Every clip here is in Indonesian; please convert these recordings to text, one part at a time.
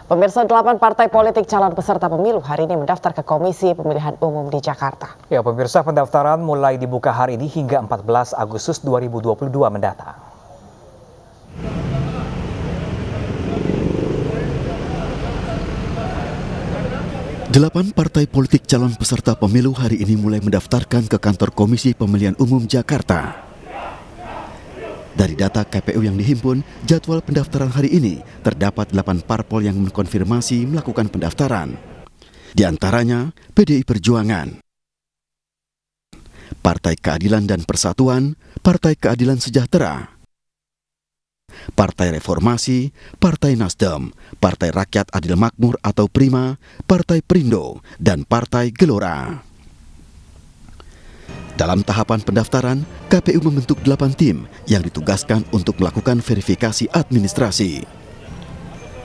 Pemirsa, 8 partai politik calon peserta pemilu hari ini mendaftar ke Komisi Pemilihan Umum di Jakarta. Ya, pemirsa, pendaftaran mulai dibuka hari ini hingga 14 Agustus 2022 mendatang. Delapan partai politik calon peserta pemilu hari ini mulai mendaftarkan ke kantor Komisi Pemilihan Umum Jakarta. Dari data KPU yang dihimpun, jadwal pendaftaran hari ini terdapat 8 parpol yang mengkonfirmasi melakukan pendaftaran. Di antaranya PDI Perjuangan, Partai Keadilan dan Persatuan, Partai Keadilan Sejahtera, Partai Reformasi, Partai Nasdem, Partai Rakyat Adil Makmur atau Prima, Partai Perindo, dan Partai Gelora. Dalam tahapan pendaftaran, KPU membentuk 8 tim yang ditugaskan untuk melakukan verifikasi administrasi.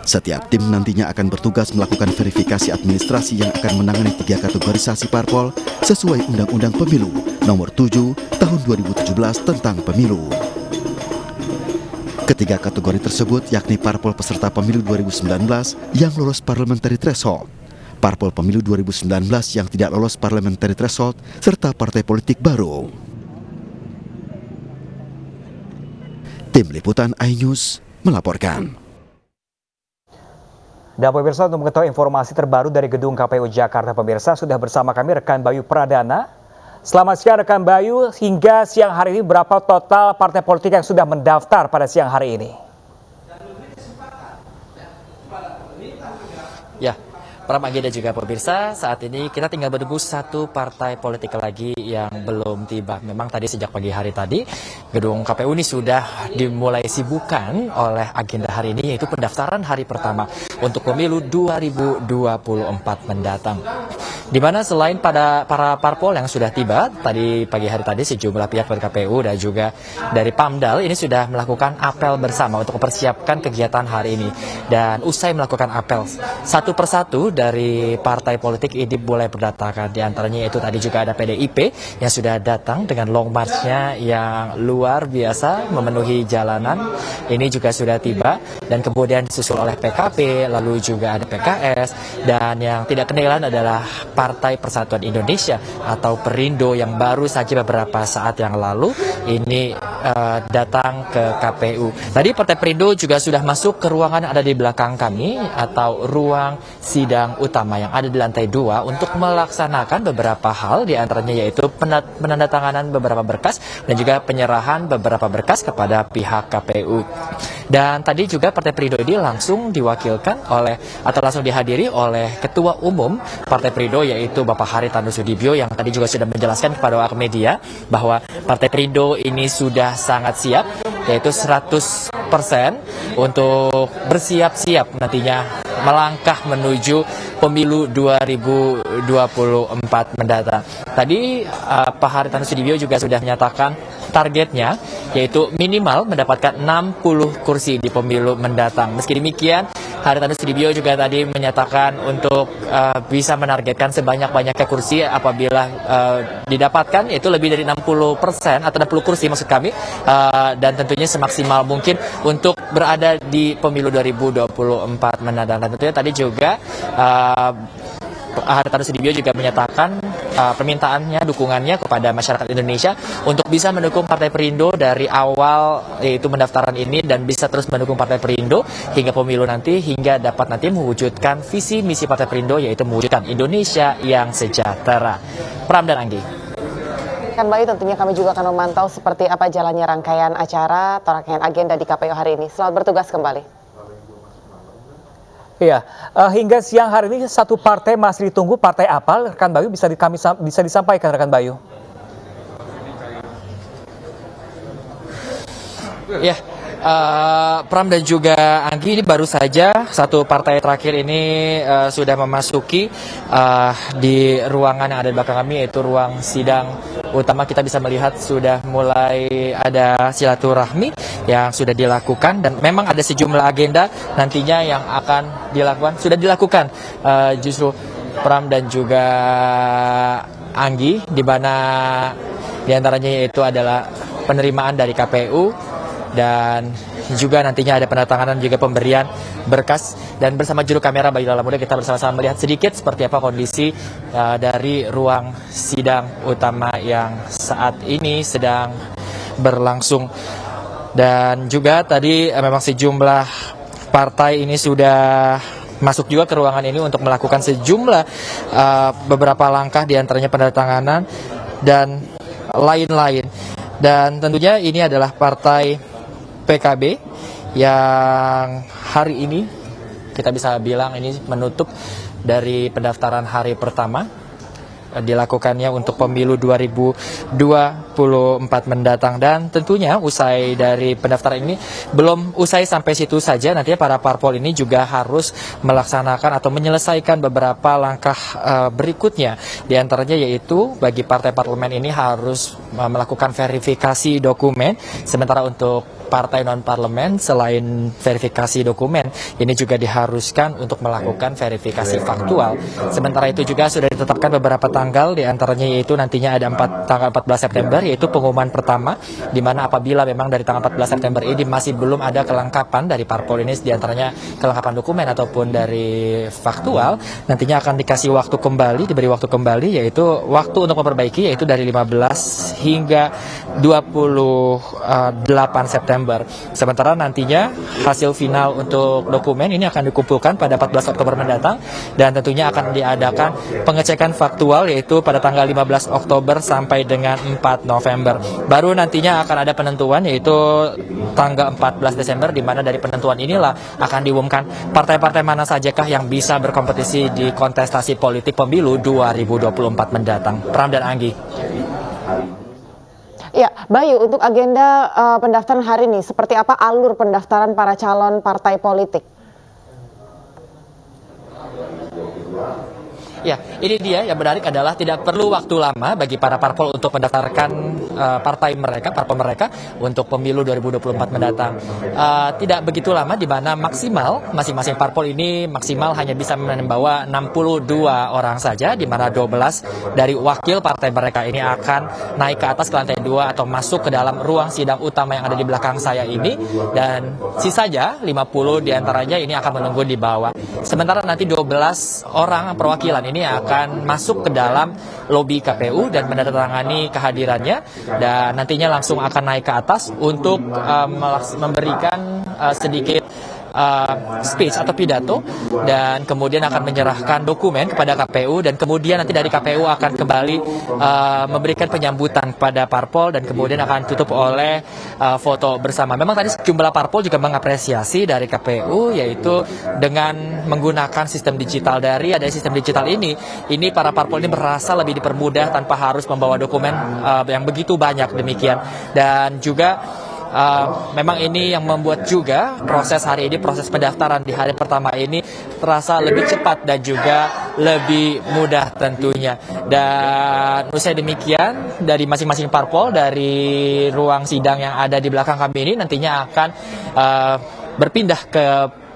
Setiap tim nantinya akan bertugas melakukan verifikasi administrasi yang akan menangani 3 kategorisasi parpol sesuai Undang-Undang Pemilu Nomor 7 Tahun 2017 tentang Pemilu. Ketiga kategori tersebut yakni parpol peserta pemilu 2019 yang lolos parliamentary threshold, parpol pemilu 2019 yang tidak lolos parliamentary threshold, serta partai politik baru. Tim Liputan iNews melaporkan. Dan pemirsa, untuk mengetahui informasi terbaru dari Gedung KPU Jakarta, pemirsa, sudah bersama kami rekan Bayu Pradana. Selamat siang rekan Bayu, hingga siang hari ini berapa total partai politik yang sudah mendaftar pada siang hari ini? Ya, Pram, Anggi dan juga pemirsa, saat ini kita tinggal menunggu satu partai politik lagi yang belum tiba. Memang tadi sejak pagi hari tadi, gedung KPU ini sudah dimulai sibukan oleh agenda hari ini, yaitu pendaftaran hari pertama untuk pemilu 2024 mendatang. Di mana selain pada para parpol yang sudah tiba, tadi pagi hari tadi sejumlah pihak dari KPU dan juga dari Pamdal ini sudah melakukan apel bersama untuk mempersiapkan kegiatan hari ini. Dan usai melakukan apel, satu persatu dari partai politik ini mulai berdatangan. Di antaranya itu tadi juga ada PDIP yang sudah datang dengan long march-nya yang luar biasa memenuhi jalanan. Ini juga sudah tiba dan kemudian disusul oleh PKB, lalu juga ada PKS, dan yang tidak ketinggalan adalah Partai Persatuan Indonesia atau Perindo yang baru saja beberapa saat yang lalu ini datang ke KPU. Tadi Partai Perindo juga sudah masuk ke ruangan yang ada di belakang kami atau ruang sidang utama yang ada di lantai 2 untuk melaksanakan beberapa hal, di antaranya yaitu penandatanganan beberapa berkas dan juga penyerahan beberapa berkas kepada pihak KPU. Dan tadi juga Partai Perindo ini langsung diwakilkan oleh atau langsung dihadiri oleh Ketua Umum Partai Perindo yaitu Bapak Haritanu Sudibyo yang tadi juga sudah menjelaskan kepada awak media bahwa Partai Perindo ini sudah sangat siap, yaitu 100% untuk bersiap-siap nantinya melangkah menuju pemilu 2024 mendatang. Tadi Pak Haritanu Sudibyo juga sudah menyatakan targetnya yaitu minimal mendapatkan 60 kursi di pemilu mendatang. Meski demikian, Haritanu Sudibyo juga tadi menyatakan untuk bisa menargetkan sebanyak-banyaknya kursi apabila didapatkan, yaitu lebih dari 60% atau 60 kursi maksud kami, dan tentunya semaksimal mungkin untuk berada di pemilu 2024 mendatang. Dan tentunya tadi juga Haritanu Sudibyo juga menyatakan permintaannya, dukungannya kepada masyarakat Indonesia untuk bisa mendukung Partai Perindo dari awal yaitu pendaftaran ini dan bisa terus mendukung Partai Perindo hingga pemilu nanti, hingga dapat nanti mewujudkan visi misi Partai Perindo yaitu mewujudkan Indonesia yang sejahtera. Pram dan Anggi. Kan Bayu, tentunya kami juga akan memantau seperti apa jalannya rangkaian acara atau rangkaian agenda di KPU hari ini. Selamat bertugas kembali. Iya, hingga siang hari ini satu partai masih ditunggu. Partai apa, rekan Bayu, bisa disampaikan rekan Bayu? Ya, Pram dan juga Anggi, ini baru saja satu partai terakhir ini sudah memasuki di ruangan yang ada di belakang kami, yaitu ruang sidang utama. Kita bisa melihat sudah mulai ada silaturahmi yang sudah dilakukan dan memang ada sejumlah agenda nantinya yang akan dilakukan, sudah dilakukan justru Pram dan juga Anggi, di mana diantaranya yaitu adalah penerimaan dari KPU dan juga nantinya ada penandatanganan juga pemberian berkas. Dan bersama juru kamera Bayu Lalamuda kita bersama-sama melihat sedikit seperti apa kondisi dari ruang sidang utama yang saat ini sedang berlangsung. Dan juga tadi memang sejumlah partai ini sudah masuk juga ke ruangan ini untuk melakukan sejumlah beberapa langkah, diantaranya penandatanganan dan lain-lain. Dan tentunya ini adalah partai PKB yang hari ini kita bisa bilang ini menutup dari pendaftaran hari pertama dilakukannya untuk pemilu 2024 mendatang. Dan tentunya usai dari pendaftaran ini belum usai sampai situ saja, nantinya para parpol ini juga harus melaksanakan atau menyelesaikan beberapa langkah berikutnya. Di antaranya yaitu bagi partai parlemen ini harus melakukan verifikasi dokumen, sementara untuk partai non-parlemen selain verifikasi dokumen, ini juga diharuskan untuk melakukan verifikasi faktual. Sementara itu juga sudah ditetapkan beberapa tanggal, diantaranya yaitu nantinya ada tanggal 14 September, yaitu pengumuman pertama, di mana apabila memang dari tanggal 14 September ini masih belum ada kelengkapan dari parpol ini, diantaranya kelengkapan dokumen ataupun dari faktual, nantinya akan dikasih waktu kembali, diberi waktu kembali, yaitu waktu untuk memperbaiki, yaitu dari 15 hingga 28 September. Sementara nantinya hasil final untuk dokumen ini akan dikumpulkan pada 14 Oktober mendatang, dan tentunya akan diadakan pengecekan faktual yaitu pada tanggal 15 Oktober sampai dengan 4 November. Baru nantinya akan ada penentuan yaitu tanggal 14 Desember, di mana dari penentuan inilah akan diumumkan partai-partai mana sajakah yang bisa berkompetisi di kontestasi politik pemilu 2024 mendatang. Pram dan Anggi. Ya, Bayu, untuk agenda pendaftaran hari ini, seperti apa alur pendaftaran para calon partai politik? Ya, ini dia yang menarik adalah tidak perlu waktu lama bagi para parpol untuk mendaftarkan partai mereka, parpol mereka untuk pemilu 2024 mendatang. Tidak begitu lama, di mana maksimal masing-masing parpol ini maksimal hanya bisa membawa 62 orang saja, di mana 12 dari wakil partai mereka ini akan naik ke atas ke lantai 2 atau masuk ke dalam ruang sidang utama yang ada di belakang saya ini, dan sisanya 50 diantaranya ini akan menunggu di bawah. Sementara nanti 12 orang perwakilan ini akan masuk ke dalam lobi KPU dan menandatangani kehadirannya, dan nantinya langsung akan naik ke atas untuk memberikan sedikit speech atau pidato, dan kemudian akan menyerahkan dokumen kepada KPU, dan kemudian nanti dari KPU akan kembali memberikan penyambutan kepada parpol, dan kemudian akan tutup oleh foto bersama. Memang tadi sejumlah parpol juga mengapresiasi dari KPU, yaitu dengan menggunakan sistem digital. Dari ada sistem digital ini para parpol ini merasa lebih dipermudah tanpa harus membawa dokumen yang begitu banyak demikian. Dan juga memang ini yang membuat juga proses hari ini, proses pendaftaran di hari pertama ini terasa lebih cepat dan juga lebih mudah tentunya. Dan usai demikian, dari masing-masing parpol dari ruang sidang yang ada di belakang kami ini nantinya akan berpindah ke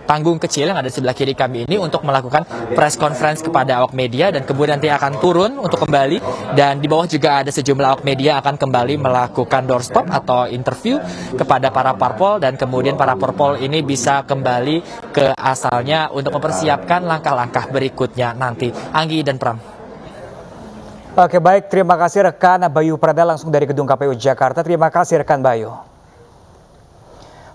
panggung kecil yang ada di sebelah kiri kami ini untuk melakukan press conference kepada awak media, dan kemudian nanti akan turun untuk kembali, dan di bawah juga ada sejumlah awak media akan kembali melakukan doorstop atau interview kepada para parpol, dan kemudian para parpol ini bisa kembali ke asalnya untuk mempersiapkan langkah-langkah berikutnya nanti. Anggi dan Pram. Oke, baik, terima kasih rekan Bayu Prada langsung dari Gedung KPU Jakarta. Terima kasih rekan Bayu.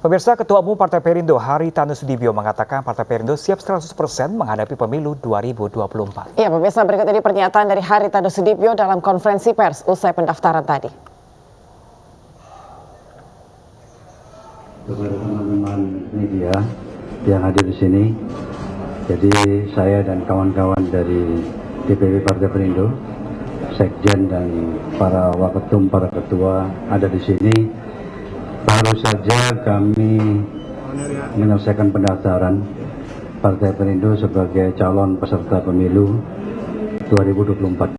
Pemirsa, Ketua Umum Partai Perindo Haritanu Sudibyo mengatakan Partai Perindo siap 100% menghadapi pemilu 2024. Ya, pemirsa, berikut ini pernyataan dari Haritanu Sudibyo dalam konferensi pers usai pendaftaran tadi. Kepada teman-teman media yang hadir di sini, jadi saya dan kawan-kawan dari DPW Partai Perindo, Sekjen dan para waketum, para ketua ada di sini. Baru saja kami menyelesaikan pendaftaran Partai Perindo sebagai calon peserta pemilu 2024.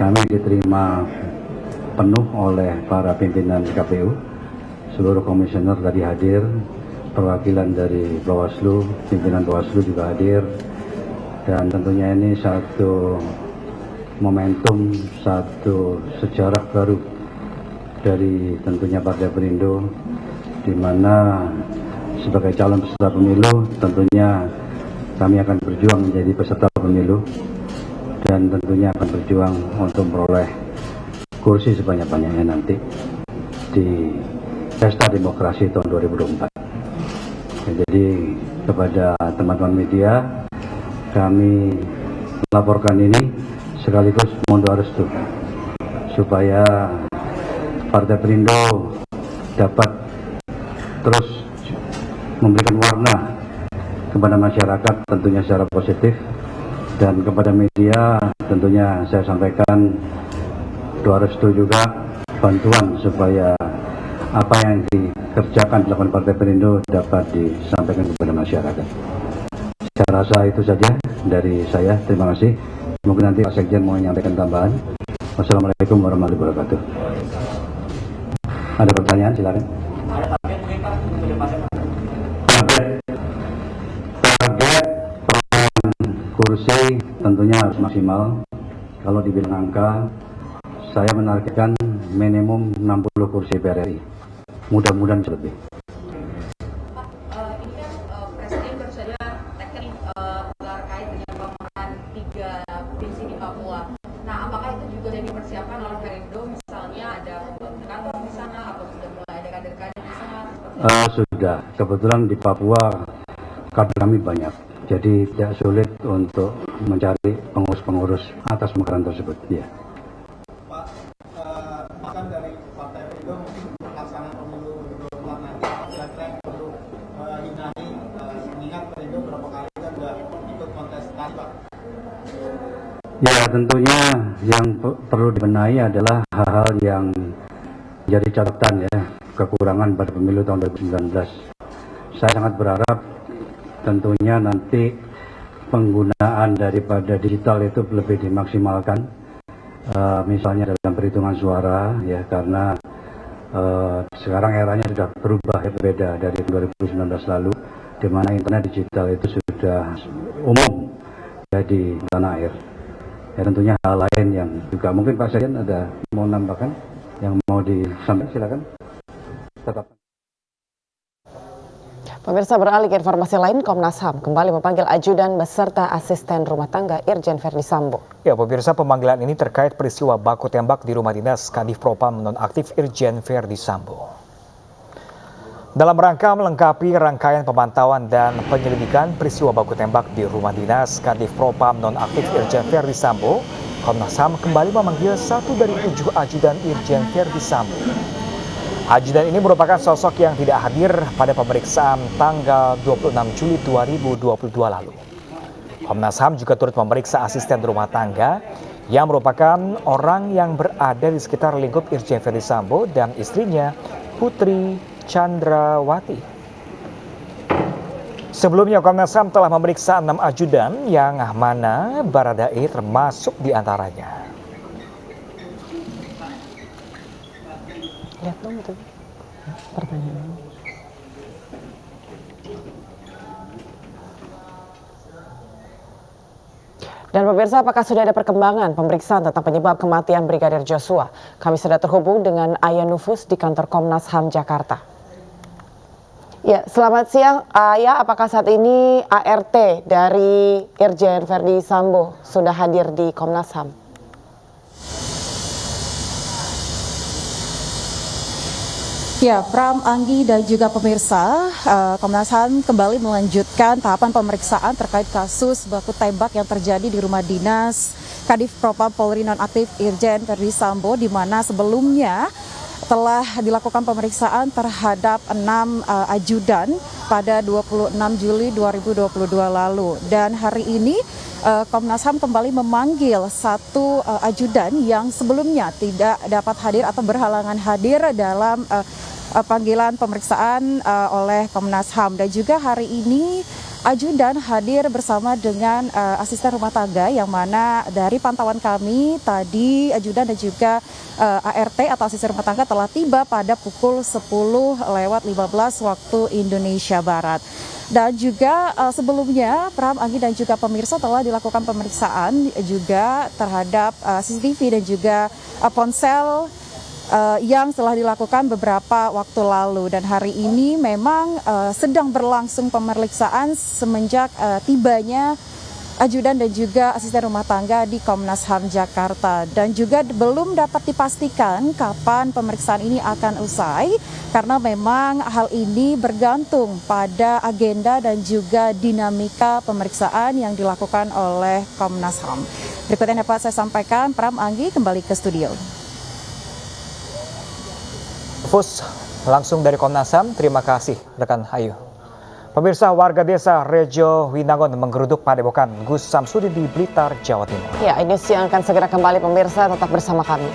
Kami diterima penuh oleh para pimpinan KPU, seluruh komisioner tadi hadir, perwakilan dari Bawaslu, pimpinan Bawaslu juga hadir, dan tentunya ini satu momentum, satu sejarah baru dari tentunya Partai Perindo di mana sebagai calon peserta pemilu tentunya kami akan berjuang menjadi peserta pemilu dan tentunya akan berjuang untuk memperoleh kursi sebanyak-banyaknya nanti di pesta demokrasi tahun 2024. Jadi kepada teman-teman media, kami melaporkan ini sekaligus mohon doa restu supaya Partai Perindo dapat terus memberikan warna kepada masyarakat tentunya secara positif, dan kepada media tentunya saya sampaikan doa restu juga bantuan supaya apa yang dikerjakan dilakukan Partai Perindo dapat disampaikan kepada masyarakat. Saya rasa itu saja dari saya. Terima kasih. Mungkin nanti Pak Sekjen mau menyampaikan tambahan. Wassalamualaikum warahmatullahi wabarakatuh. Ada pertanyaan, silakan. Target kursi tentunya harus maksimal. Kalau dibilang angka, saya menargetkan minimum 60 kursi PRRI. Mudah-mudahan lebih. Ini kan Presiden baru saja teken terkait dengan pameran 3 provinsi di Papua. Nah, apakah itu juga yang dipersiapkan oleh Perindo? Misalnya ada pembuatan kantor di sana, atau sudah mulai ada kader-kader di sana? Sudah. Kebetulan di Papua kader kami banyak. Jadi tidak sulit untuk mencari pengurus-pengurus atas pemekaran tersebut. Ya. Pak, bahkan dari Partai Perindo mungkin pelaksanaan pemilu 2024 nanti kira-kira yang perlu hindari, mengingat Perindo berapa kali kan sudah ikut kontestasi, Pak. Ya, tentunya yang perlu dibenahi adalah hal-hal yang menjadi catatan ya, kekurangan pada pemilu tahun 2019. Saya sangat berharap tentunya nanti penggunaan daripada digital itu lebih dimaksimalkan, misalnya dalam perhitungan suara ya, karena sekarang eranya sudah berubah ya, berbeda dari 2019 lalu, di mana internet digital itu sudah umum ya di tanah air. Ya, tentunya hal lain yang juga mungkin Pak Sekjen ada mau nambahkan yang mau disampaikan, silakan. Tetap. Pemirsa, beralih ke informasi lain, Komnas HAM kembali memanggil ajudan beserta asisten rumah tangga Irjen Verdi Sambo. Ya, pemirsa, pemanggilan ini terkait peristiwa baku tembak di rumah dinas Kadif Propam nonaktif Irjen Verdi Sambo. Dalam rangka melengkapi rangkaian pemantauan dan penyelidikan peristiwa baku tembak di rumah dinas Kadif Propam nonaktif Irjen Verdi Sambo, Komnas HAM kembali memanggil 1 dari 7 ajudan Irjen Verdi Sambo. Ajudan ini merupakan sosok yang tidak hadir pada pemeriksaan tanggal 26 Juli 2022 lalu. Komnas HAM juga turut memeriksa asisten rumah tangga yang merupakan orang yang berada di sekitar lingkup Irjen Verdi Sambo dan istrinya Putri Chandrawati. Sebelumnya Komnas HAM telah memeriksa 6 ajudan yang mana Baradae termasuk di antaranya. Lihat dong itu pertanyaan. Dan pemirsa, apakah sudah ada perkembangan pemeriksaan tentang penyebab kematian Brigadir Joshua? Kami sudah terhubung dengan Ayah Nufus di kantor Komnas HAM Jakarta. Ya, selamat siang Ayah. Apakah saat ini ART dari Irjen Verdi Sambo sudah hadir di Komnas HAM? Ya, Pram, Anggi, dan juga pemirsa, Komnas HAM kembali melanjutkan tahapan pemeriksaan terkait kasus baku tembak yang terjadi di rumah dinas Kadif Propam Polri nonaktif Irjen Verdi Sambo, di mana sebelumnya telah dilakukan pemeriksaan terhadap 6 ajudan pada 26 Juli 2022 lalu. Dan hari ini Komnas HAM kembali memanggil 1 ajudan yang sebelumnya tidak dapat hadir atau berhalangan hadir dalam panggilan pemeriksaan oleh Komnas HAM. Dan juga hari ini ajudan hadir bersama dengan asisten rumah tangga, yang mana dari pantauan kami tadi ajudan dan juga ART atau asisten rumah tangga telah tiba pada pukul 10:15 waktu Indonesia Barat. Dan juga sebelumnya Pram, Anggi, dan juga pemirsa telah dilakukan pemeriksaan juga terhadap CCTV dan juga ponsel yang telah dilakukan beberapa waktu lalu, dan hari ini memang sedang berlangsung pemeriksaan semenjak tibanya ajudan dan juga asisten rumah tangga di Komnas HAM Jakarta, dan juga belum dapat dipastikan kapan pemeriksaan ini akan usai karena memang hal ini bergantung pada agenda dan juga dinamika pemeriksaan yang dilakukan oleh Komnas HAM. Berikutnya dapat saya sampaikan, Pram Anggi kembali ke studio. Fus, langsung dari Komnas HAM, terima kasih rekan Ayu. Pemirsa, warga desa Rejo Winangon menggeruduk Padepokan Gus Samsudin di Blitar, Jawa Timur. Ya, ini yang akan segera kembali pemirsa, tetap bersama kami.